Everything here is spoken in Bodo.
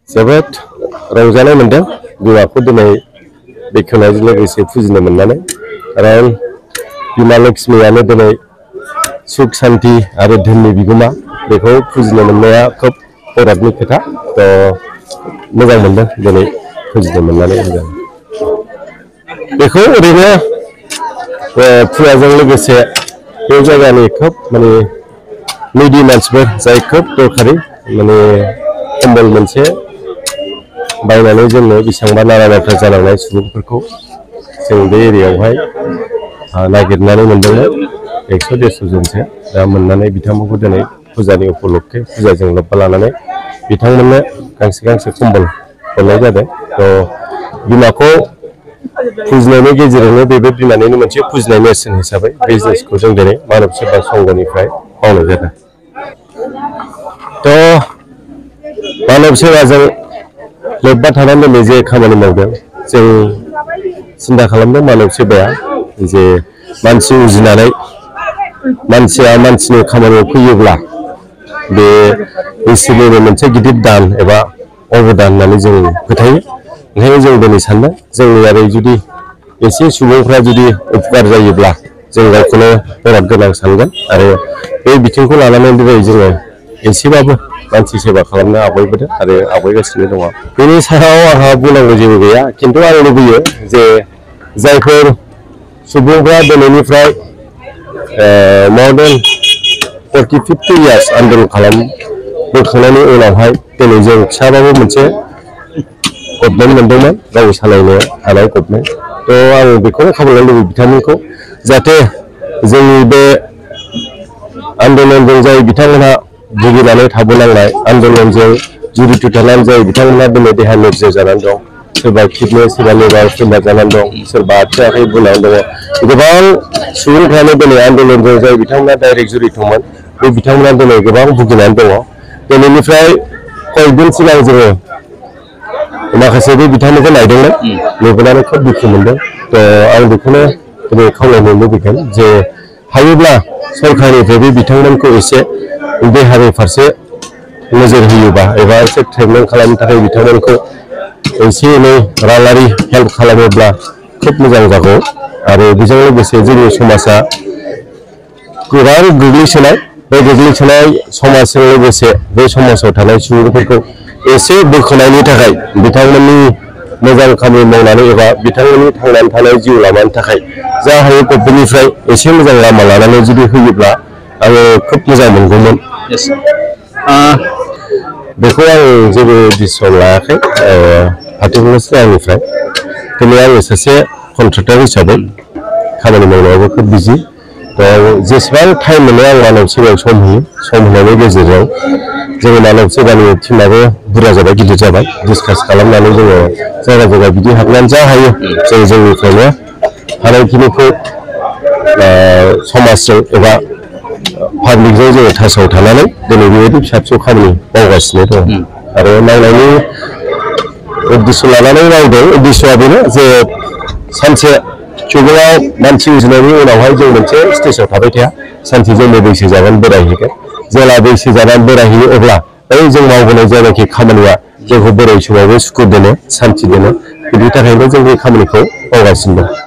जोबोद रंजानाय मोनदों बिमाखौ दिनै बेखेवनायजों लोगोसे फुजिनो मोननानै खारन बिमा लक्ष्मीयानो दिनै सुख शान्ति आरो धोननि बिगोमा बेखौ फुजिनो मोननाया खोब बरादनि खोथा तो मोजां मोनदों दिनै फुजिनो मोननानै मोजां बेखौ ओरैनो फुजाजों लोगोसे बे जायगानि खोब माने निडि मानसिफोर जाय खोब दरखारि माने कम्बल मोनसे बायनानै जोंनो बेसेबांबा नारा नाथा जालांनाय सुबुंफोरखौ जों बे एरियायावहाय नागिरनानै मोनदोंमोन 100-150 जनसो दा मोननानै बिथांमोनखौ दिनै फुजानि उपलक्षे फुजाजों लोब्बा लानानै बिथांमोननो गांसे कम्बल हरनाय जादों तो बिमाखौ फुजिनायनि गेजेरजोंनो बेबो बिमानिनो मोनसे फुजिनाय नेरसोन हिसाबै बे जिनिसखौ जों दिनै मानब सेवा संघनिफ्राय मावनाय जादों तो मानब सेवाजों लोब्बा थानानै दिनै जे खामानि मावदों जों सिन्था खालामदों मानब सेवाया जे मानसि उजिनानै मानसिया मानसिनि खामानियाव फैयोब्ला बे इसोरनिनो मोनसे गिदिर दान एबा अबदान होननानै जों फोथायो ओंखायनो जों दिनै सानदों जोंनि आरो जुदि एसे सुबुंफ्रा जुदि उपकार जायोब्ला जों गावखौनो बराद गोनां सानगोन आरो बे बिथिंखौ लानानै दिनै जोङो एसेबाबो मानसि सेवा खालामनो आवगायबोदों आरो आवगायगासिनो दङ बेनि सायाव आंहा बुंनांगौ जेबो गैया खिन्थु आं लुबैयो जे जायफोर सुबुंफ्रा दिनैनिफ्राय more than 40-50 years आन्दोलन खालामबोखांनायनि उनावहाय दिनै जों फिसाबाबो मोनसे गभर्नमेन्ट मोनदोंमोन गाव सालायनो हानाय गभर्नमेन्ट तो आं बेखौनो खावलायनो लुबैयो बिथांमोनखौ जाहाथे जोंनि बे आन्दोलनजों जाय बिथांमोनहा भुगिनानै थाबोनांनाय आन्दोलनजों जुरित थानानै जाय बिथांमोनहा दिनै देहा नोरजिया जानानै दं सोरबा किडनि सोरबा लिभार फेलार जानानै दं सोरबा आथिं आखाइ बुनानै दङ गोबां सुबुंफ्रानो दिनै आन्दोलनजों जाय बिथांमोना डाइरेक्ट जुरितमोन बे बिथांमोना दिनै गोबां भुगिनानै दङ दिनैनिफ्राय कयेकदिन सिगां जोङो माखासे बे बिथांमोनखौ नायदोंमोन नुबोनानै खोब दुखु मोनदों तो आं बेखौनो दिनै खावलायनो लुबैगोन जे हायोब्ला सरकारनिफ्राय बे बिथांमोनखौ एसे देहानि फारसे नोजोर होयोबा एबा एसे ट्रिटमेन्ट खालामनो थाखाय बिथांमोनखौ एसे एनै राङारि हेल्प खालामोब्ला खोब मोजां जागौ आरो बेजों लोगोसे जोंनि समाजा गोबां गोग्लैसोनाय बे गोग्लैसोनाय समाजजों लोगोसे बे समाजाव थानाय सुबुंफोरखौ एसे बोखोनायनि थाखाय बिथांमोननि मोजां खामानि मावनानै एबा बिथांमोननि थांनानै थानाय जिउ लामानि थाखाय जा हायो गभर्नमेन्टनिफ्राय एसे मोजां लामा लानानै जुदि होयोब्ला आङो खोब मोजां मोनगौमोन बेखौ आं जेबो डिसिसन लायाखै पार्टिकुलारलि आंनिफ्राय दिनै आङो सासे कन्ट्रेक्टर हिसाबै खामानि मावनायावबो खोब बिजि तो जेसेबां टाइम मोनो आं मानब सेवायाव सम होयो सम होनायनि गेजेरजों जोङो मानब सेवानि टिमाबो बुरजा जाबाय गिदिर जाबाय डिसकास खालामनानै जोङो जायगा बिदि हाबनानै जा हायो जों जोंनिफ्रायनो हानायखिनिखौ समाजजों एबा पाब्लिकजों जोङो टाचाव थानानै दिनै बेबायदि फिसा फिसौ खामानि मावगासिनो दं आरो मावनायनि उद्देश्य लानानै मावदों उद्देश्यआ बेनो जे सानसे सुबुङा मानसि उजिनायनि उनावहाय जों मोनसे स्टेजाव थाबाय थाया सानसे जोंबो बैसो जागोन बोरायहैगोन जेला बैसो जानानै बोरायहैयो अब्ला बै जों मावबोनाय जायनाखि खामानिया जोंखौ बोराय समावबो सुखु दोनो सान्थि दोनो बिनि थाखायनो जों बे खामानिखौ मावगासिनो दं।